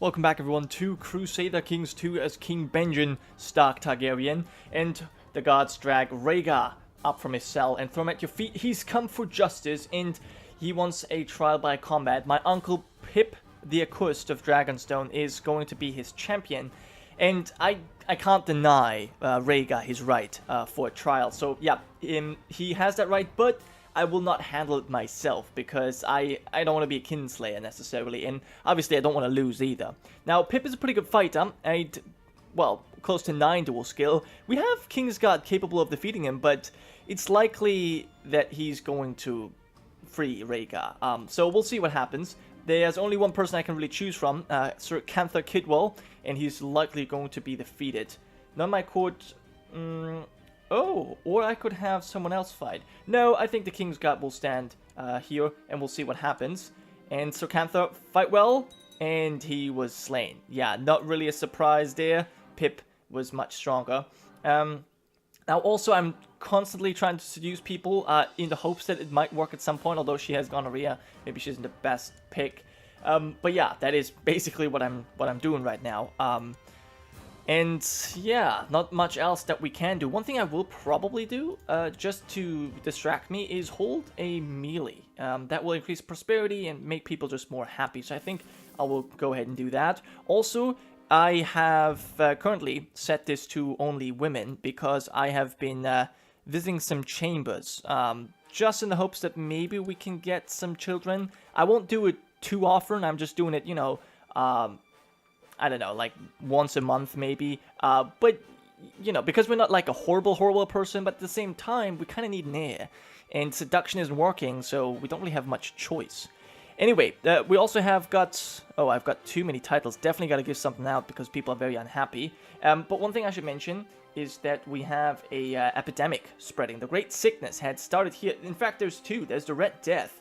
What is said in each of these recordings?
Welcome back everyone to Crusader Kings 2 as King Benjen Stark-Targaryen, and the guards drag Rhaegar up from his cell and throw him at your feet. He's come for justice and he wants a trial by combat. My uncle Pip, the Accursed of Dragonstone, is going to be his champion, and I can't deny Rhaegar his right for a trial. So yeah, he has that right, but I will not handle it myself because I don't want to be a kinslayer necessarily, and obviously I don't want to lose either. Now, Pip is a pretty good fighter, well, close to 9 dual skill. We have Kingsguard capable of defeating him, but it's likely that he's going to free Rhaegar. So we'll see what happens. There's only one person I can really choose from, Sir Canther Kidwell, and he's likely going to be defeated. None of my court... Oh, or I could have someone else fight. No, I think the Kingsguard will stand here, and we'll see what happens. And Sir Canther fight well, and he was slain. Yeah, not really a surprise there. Pip was much stronger. Now, also, I'm constantly trying to seduce people in the hopes that it might work at some point, although she has gonorrhea. Maybe she isn't the best pick. But yeah, that is basically what I'm doing right now. And yeah, not much else that we can do. One thing I will probably do, just to distract me, is hold a melee. That will increase prosperity and make people just more happy. So I think I will go ahead and do that. Also, I have currently set this to only women because I have been visiting some chambers. Just in the hopes that maybe we can get some children. I won't do it too often. I'm just doing it, you know... I don't know, like once a month maybe, but, you know, because we're not like a horrible person, but at the same time, we kind of need an heir, and seduction isn't working, so we don't really have much choice. Anyway, we also have got, oh, I've got too many titles, definitely got to give something out because people are very unhappy, but one thing I should mention is that we have a epidemic spreading. The Great Sickness had started here. In fact, there's two. There's the Red Death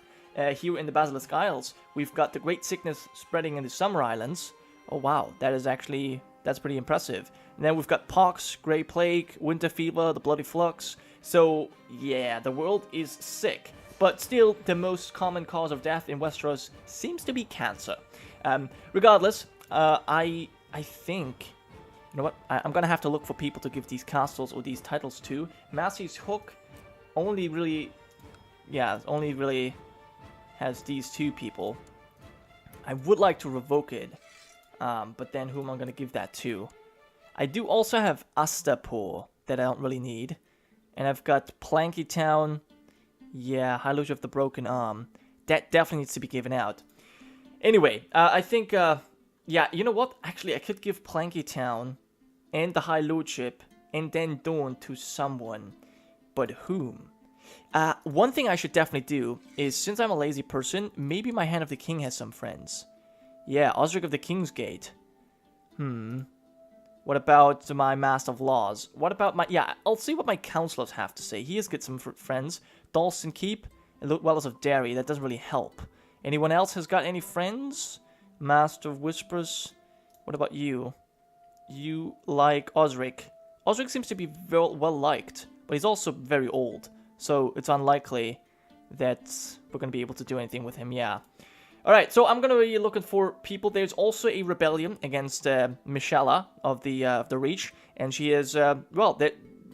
here in the Basilisk Isles. We've got the Great Sickness spreading in the Summer Islands. Oh wow, that's pretty impressive. And then we've got Pox, Grey Plague, Winter Fever, the Bloody Flux. So yeah, the world is sick. But still, the most common cause of death in Westeros seems to be cancer. Regardless, I think... You know what? I'm gonna have to look for people to give these castles or these titles to. Massey's Hook only really has these two people. I would like to revoke it. But then who am I going to give that to? I do also have Astapor that I don't really need. And I've got Planky Town. Yeah, High Lordship of the Broken Arm. That definitely needs to be given out. Anyway, I think, yeah, you know what? Actually, I could give Planky Town and the High Lordship and then Dorne to someone. But whom? One thing I should definitely do is, since I'm a lazy person, maybe my Hand of the King has some friends. Yeah, Osric of the Kingsgate. What about my Master of Laws? What about my... Yeah, I'll see what my counselors have to say. He has got some friends. Dalston Keep and Wellers of Derry. That doesn't really help. Anyone else has got any friends? Master of Whispers. What about you? You like Osric. Osric seems to be very well liked, but he's also very old. So it's unlikely that we're going to be able to do anything with him, yeah. Alright, so I'm going to be looking for people. There's also a rebellion against Michella of the Reach, and she is, well,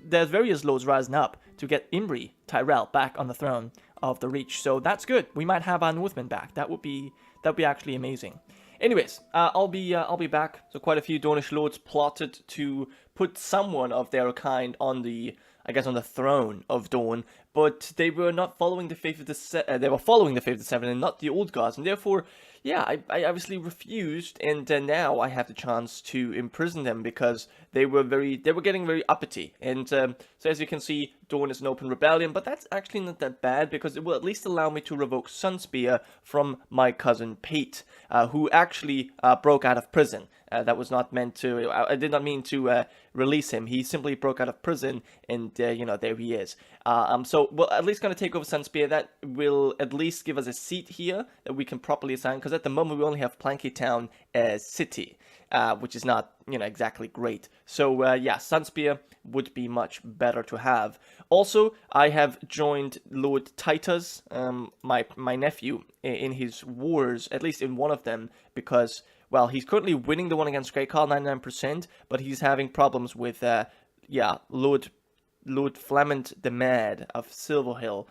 there's various lords rising up to get Imri Tyrell back on the throne of the Reach, so that's good. We might have our Northmen back. That would be actually amazing. Anyways, I'll be back. So quite a few Dornish lords plotted to put someone of their kind on the, I guess, on the throne of Dorne, but they were not following the faith of the they were following the faith of the Seven and not the old gods, and therefore, yeah, I obviously refused, and now I have the chance to imprison them because they were getting very uppity, and so as you can see, Dorne is an open rebellion, but that's actually not that bad because it will at least allow me to revoke Sunspear from my cousin Pete, who actually broke out of prison. That was not meant to, I did not mean to release him. He simply broke out of prison, and, you know, there he is. So we're at least going to take over Sunspear. That will at least give us a seat here that we can properly assign, because at the moment we only have Planky Town as city, which is not, you know, exactly great. So, yeah, Sunspear would be much better to have. Also, I have joined Lord Titus, my nephew, in his wars, at least in one of them, because well, he's currently winning the one against Greycarl, 99%, but he's having problems with, Lord Flamant the Mad of Silverhill.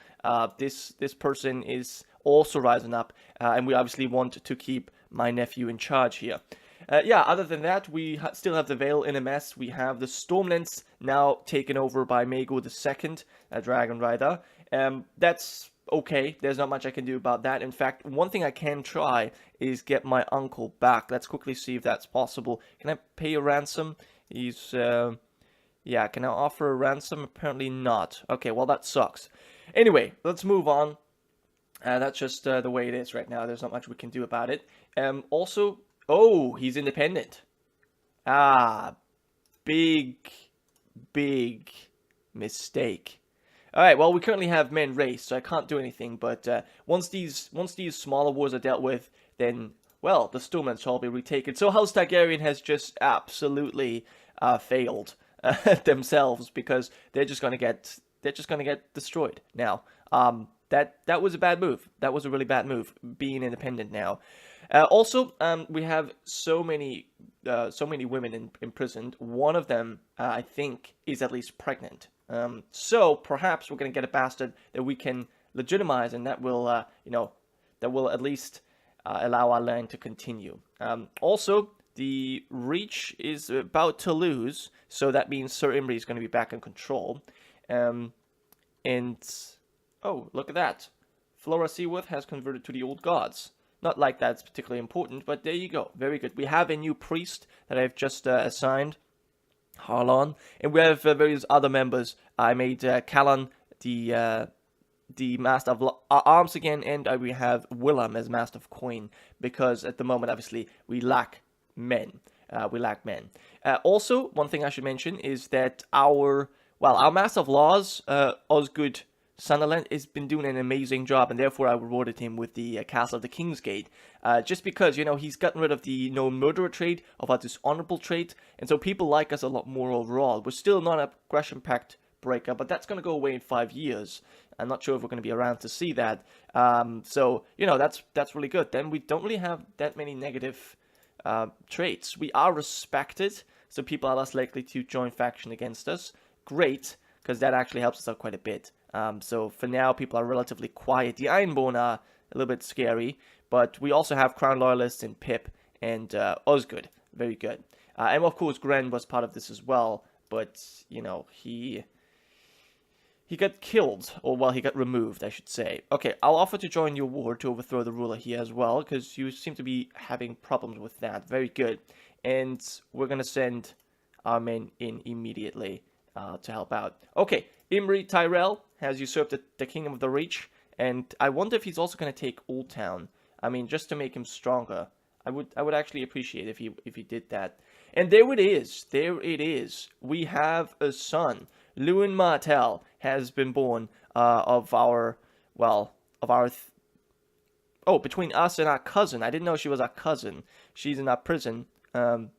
This person is also rising up, and we obviously want to keep my nephew in charge here. Other than that, we still have the Vale in a mess. We have the Stormlands now taken over by Maegor II, a Dragon Rider. That's okay. There's not much I can do about that. In fact, one thing I can try is get my uncle back. Let's quickly see if that's possible. Can I pay a ransom? He's, yeah, can I offer a ransom? Apparently not. Okay, well, that sucks. Anyway, let's move on. That's just the way it is right now. There's not much we can do about it. Also, oh, he's independent. Ah, big mistake. Alright, well, we currently have men raised, so I can't do anything, but once these smaller wars are dealt with, then, well, the Stormlands shall be retaken. So House Targaryen has just absolutely failed themselves, because they're just gonna get destroyed now. That was a bad move. That was a really bad move, being independent now. Also, we have so many women imprisoned. One of them, I think, is at least pregnant. So perhaps we're gonna get a bastard that we can legitimize, and that will, that will at least allow our land to continue. Also, the Reach is about to lose, so that means Sir Imry is going to be back in control. And oh, look at that! Flora Seaworth has converted to the old gods. Not like that's particularly important, but there you go. Very good. We have a new priest that I've just assigned, Harlan, and we have various other members. I made Callan the Master of Arms again, and we have Willem as Master of Coin, because at the moment, obviously, we lack men. Also, one thing I should mention is that our Master of Laws, Osgood Sunderland, has been doing an amazing job, and therefore I rewarded him with the Castle of the King's Gate. Just because, he's gotten rid of the no murderer trait, of our dishonorable trait, and so people like us a lot more overall. We're still not an aggression pact breaker, but that's going to go away in 5 years. I'm not sure if we're going to be around to see that. So, that's really good. Then we don't really have that many negative traits. We are respected, so people are less likely to join faction against us. Great, because that actually helps us out quite a bit. So for now, people are relatively quiet. The Ironborn are a little bit scary, but we also have Crown Loyalists in Pip and Osgood. Very good. And of course, Gren was part of this as well, but, he got killed, or, well, he got removed, I should say. Okay, I'll offer to join your war to overthrow the ruler here as well, because you seem to be having problems with that. Very good. And we're going to send our men in immediately to help out. Okay, Imry Tyrell has usurped the Kingdom of the Reach, and I wonder if he's also going to take Old Town. I mean, just to make him stronger. I would actually appreciate if he did that. And there it is. There it is. We have a son. Lewin Martell has been born between us and our cousin. I didn't know she was our cousin. She's in our prison. I'm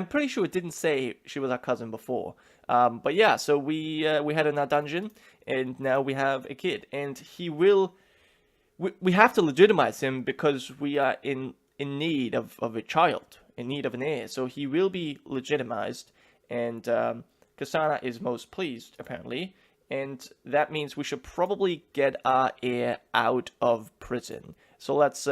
pretty sure it didn't say she was our cousin before. But yeah, so we had in our dungeon, and now we have a kid, and he will. We have to legitimize him because we are in need of a child, in need of an heir. So he will be legitimized, and Kasana is most pleased, apparently, and that means we should probably get our heir out of prison. So let's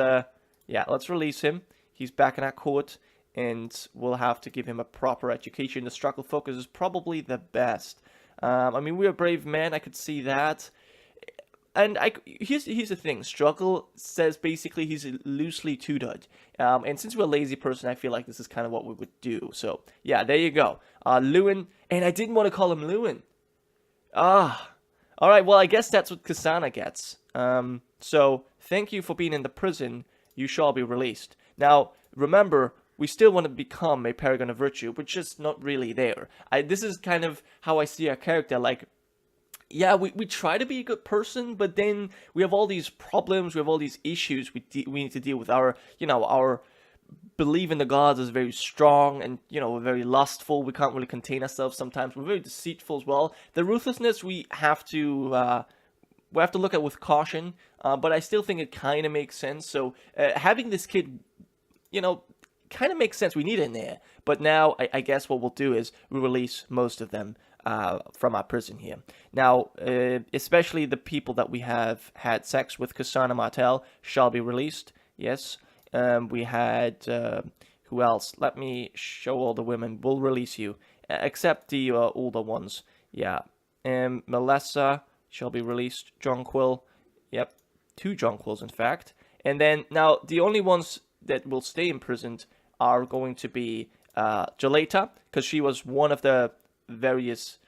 release him. He's back in our court, and we'll have to give him a proper education. The struggle focus is probably the best. I mean, we're brave men, I could see that. And here's the thing, struggle says basically he's loosely tutored. And since we're a lazy person, I feel like this is kind of what we would do. So, yeah, there you go. Lewin, and I didn't want to call him Lewin. Alright, well, I guess that's what Kasana gets. So, thank you for being in the prison. You shall be released. Now, remember, we still want to become a paragon of virtue, but just not really there. This is kind of how I see our character, like, yeah, we try to be a good person, but then we have all these problems, we have all these issues we need to deal with. Our belief in the gods is very strong, and, we're very lustful. We can't really contain ourselves sometimes. We're very deceitful as well. The ruthlessness we have to look at with caution, but I still think it kind of makes sense. So having this kid, kind of makes sense. We need it in there. But now, I guess what we'll do is we release most of them from our prison here. Now, especially the people that we have had sex with Cassandra Martell shall be released. Yes. We had, who else? Let me show all the women. We'll release you. Except the older ones. Yeah. Melissa shall be released. Jonquil. Yep. 2 Jonquils, in fact. And then, now, the only ones that will stay imprisoned are going to be Joleta, because she was one of the various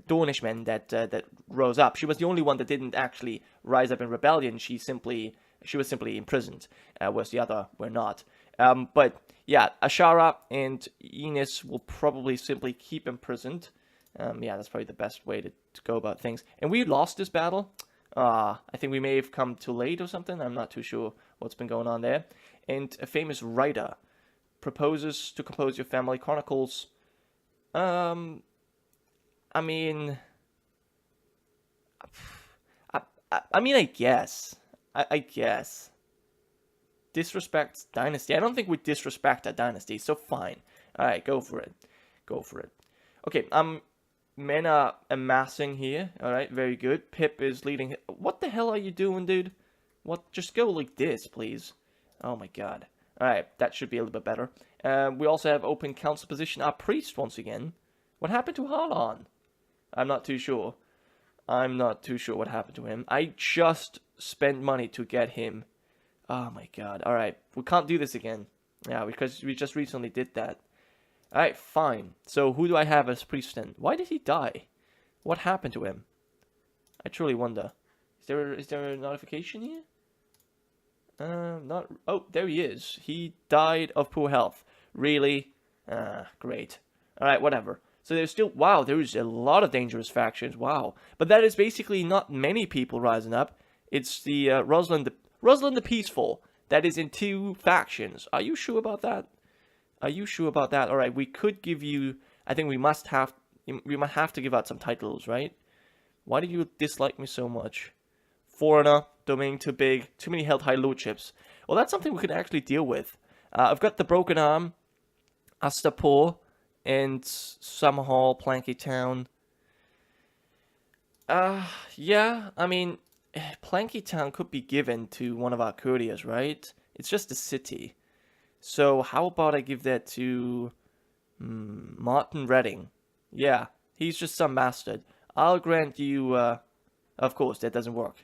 Dornish men that rose up. She was the only one that didn't actually rise up in rebellion. She was simply imprisoned, whereas the other were not. But yeah, Ashara and Enis will probably simply keep imprisoned. Yeah, that's probably the best way to go about things. And we lost this battle. I think we may have come too late or something. I'm not too sure what's been going on there. And a famous writer proposes to compose your family chronicles. I mean, I guess. I guess. Disrespect dynasty. I don't think we disrespect a dynasty, so fine. Alright, go for it. Go for it. Okay, men are amassing here. Alright, very good. Pip is leading. What the hell are you doing, dude? What? Just go like this, please. Oh my god. Alright, that should be a little bit better. We also have open council position. Our priest, once again. What happened to Harlan? I'm not too sure. I'm not too sure what happened to him. I just spent money to get him. Oh my god. Alright, we can't do this again. Yeah, because we just recently did that. Alright, fine. So who do I have as priest then? Why did he die? What happened to him? I truly wonder. Is there a notification here? Not. Oh, there he is. He died of poor health. Really? Great. Alright, whatever. So there's still, wow, there's a lot of dangerous factions, wow. But that is basically not many people rising up. It's the Rosalind the Peaceful that is in 2 factions. Are you sure about that? Are you sure about that? Alright, we could give you, I think we might have to give out some titles, right? Why do you dislike me so much? Foreigner, domain too big, too many held high lordships. Well, that's something we could actually deal with. I've got the Broken Arm, Astapor, and Summerhall, Planky Town. Yeah, I mean, Planky Town could be given to one of our courtiers, right? It's just a city. So how about I give that to Martin Redding? Yeah, he's just some bastard. I'll grant you, of course, that doesn't work.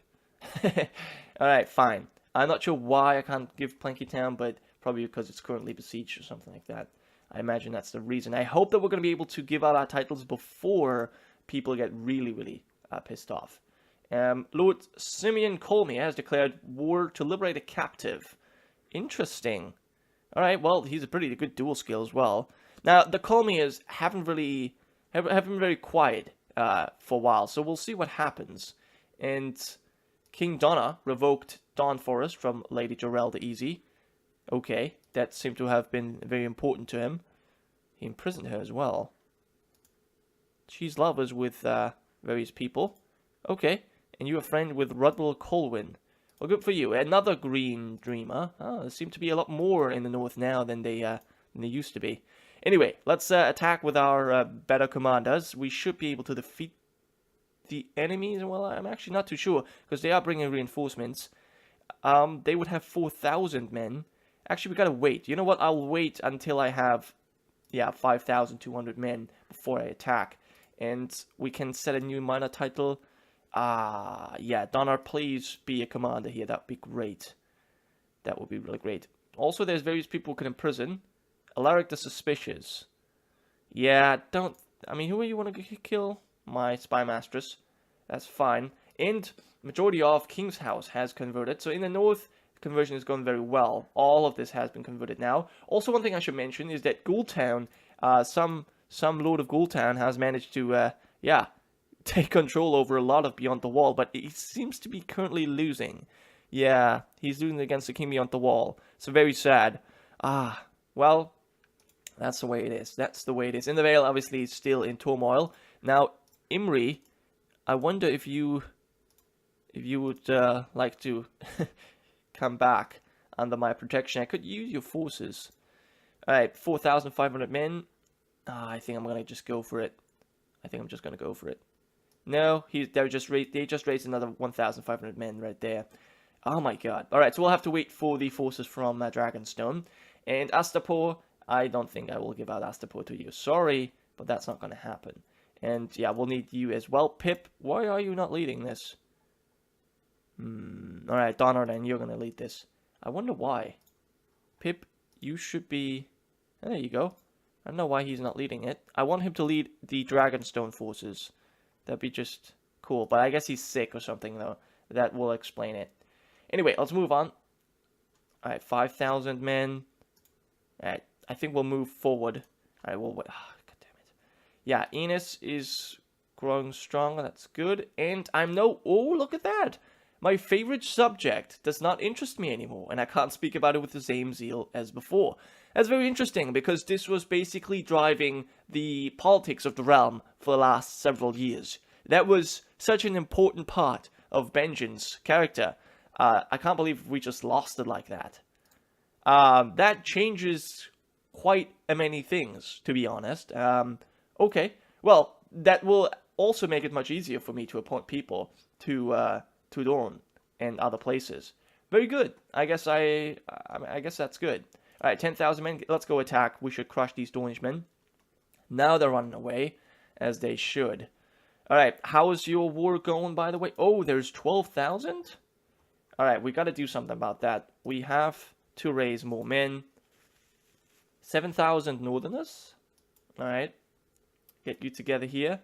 Alright, fine. I'm not sure why I can't give Planky Town, but probably because it's currently besieged or something like that. I imagine that's the reason. I hope that we're going to be able to give out our titles before people get really pissed off. Lord Simeon Colmy has declared war to liberate a captive. Interesting. Alright, well, he's a pretty good dual skill as well. Now, the Colmyers haven't been very quiet for a while, so we'll see what happens. And King Donna revoked Dawn Forest from Lady Jorel the Easy. Okay, that seemed to have been very important to him. He imprisoned her as well. She's lovers with various people. Okay, and you're a friend with Rudwell Colwyn. Well, good for you. Another green dreamer. Oh, there seem to be a lot more in the north now than they used to be. Anyway, let's attack with our better commanders. We should be able to defeat the enemies. Well, I'm actually not too sure, because they are bringing reinforcements. They would have 4,000 men. Actually, we gotta wait. You know what? I'll wait until I have, 5,200 men before I attack. And we can set a new minor title. Yeah, Donner, please be a commander here. That would be great. That would be really great. Also, there's various people who can imprison. Alaric the Suspicious. Yeah, don't... I mean, who do you want to kill? My spy mistress. That's fine. And majority of King's House has converted. So in the north, conversion is going very well. All of this has been converted now. Also, one thing I should mention is that Ghoultown, some Lord of Ghoultown has managed to, take control over a lot of Beyond the Wall, but he seems to be currently losing. Yeah, he's losing against the King Beyond the Wall. So very sad. Well, that's the way it is. That's the way it is. And the Vale, obviously, is still in turmoil. Now, Imri, I wonder if you would like to come back under my protection. I could use your forces. Alright, 4,500 men. I think I'm gonna just go for it. I think I'm just gonna go for it. No, they just raised another 1,500 men right there. Oh my god. Alright, so we'll have to wait for the forces from Dragonstone. And Astapor, I don't think I will give out Astapor to you. Sorry, but that's not gonna happen. And yeah, we'll need you as well. Pip, why are you not leading this? Alright, Donner, then you're gonna lead this. I wonder why. Pip, you should be... There you go. I don't know why he's not leading it. I want him to lead the Dragonstone forces. That'd be just cool. But I guess he's sick or something, though. That will explain it. Anyway, let's move on. Alright, 5,000 men. Alright, I think we'll move forward. Alright, we'll wait. Oh, God damn it. Yeah, Enos is growing stronger. That's good. And I'm no... Oh, look at that! My favorite subject does not interest me anymore, and I can't speak about it with the same zeal as before. That's very interesting, because this was basically driving the politics of the realm for the last several years. That was such an important part of Benjen's character. I can't believe we just lost it like that. That changes quite many things, to be honest. Okay, well, that will also make it much easier for me to appoint people to Dorne and other places. Very good. I guess that's good. Alright, 10,000 men. Let's go attack. We should crush these Dornishmen. Now they're running away, as they should. Alright, how is your war going, by the way? Oh, there's 12,000? Alright, we gotta do something about that. We have to raise more men. 7,000 Northerners. Alright. Get you together here.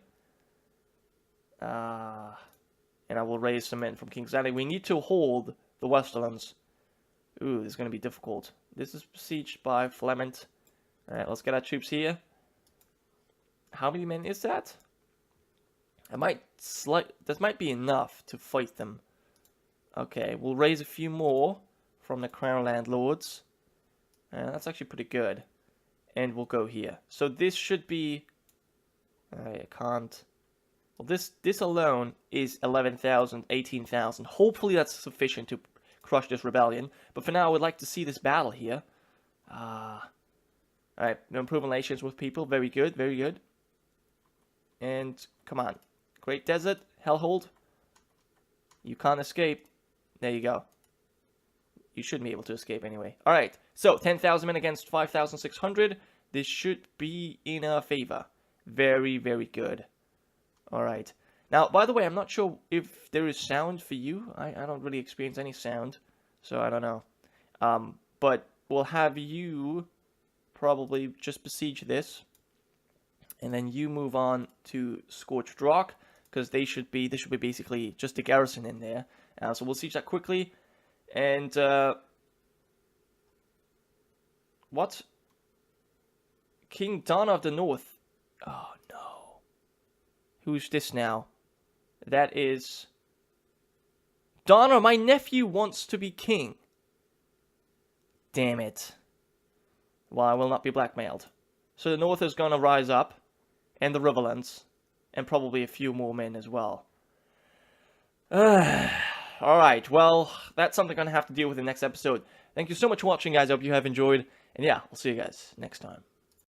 And I will raise some men from King's Landing. We need to hold the Westerlands. Ooh, this is going to be difficult. This is besieged by Flement. Alright, let's get our troops here. How many men is that? That might be enough to fight them. Okay, we'll raise a few more from the Crown Landlords. That's actually pretty good. And we'll go here. So this should be... I can't... Well, this alone is 11,000, 18,000. Hopefully that's sufficient to crush this rebellion. But for now, I would like to see this battle here. Alright, improve relations with people. Very good, very good. And, come on. Great Desert, Hellhold. You can't escape. There you go. You shouldn't be able to escape anyway. Alright, so 10,000 men against 5,600. This should be in our favor. Very, very good. Alright. Now, by the way, I'm not sure if there is sound for you. I don't really experience any sound, so I don't know. But we'll have you probably just besiege this. And then you move on to Scorched Rock, because this should be basically just a garrison in there. So we'll siege that quickly. And, what? King Dana of the North. Oh, no. Who's this now? That is... Dana, my nephew wants to be king. Damn it. Well, I will not be blackmailed. So the North is going to rise up. And the Riverlands. And probably a few more men as well. Alright, well, that's something I'm going to have to deal with in the next episode. Thank you so much for watching, guys. I hope you have enjoyed. And yeah, we'll see you guys next time.